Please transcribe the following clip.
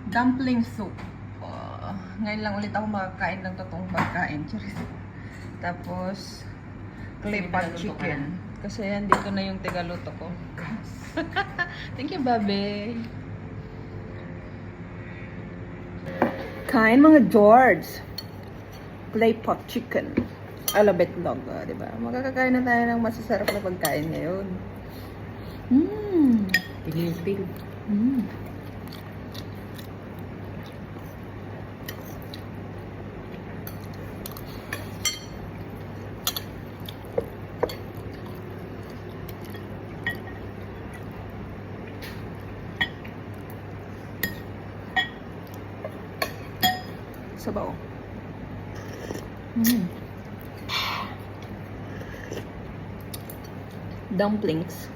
Dumpling soup. Ngayon lang ulit ako makakain ng totoong pagkain. Tapos, clay pot chicken. Kasi yan, dito na yung tigaluto ko. Thank you, babe. Kain mga George. Clay pot chicken. Alabet dog, diba? Makakakain na tayo ng masasarap na pagkain ngayon. Pil-pil. Sabaw. Dumplings.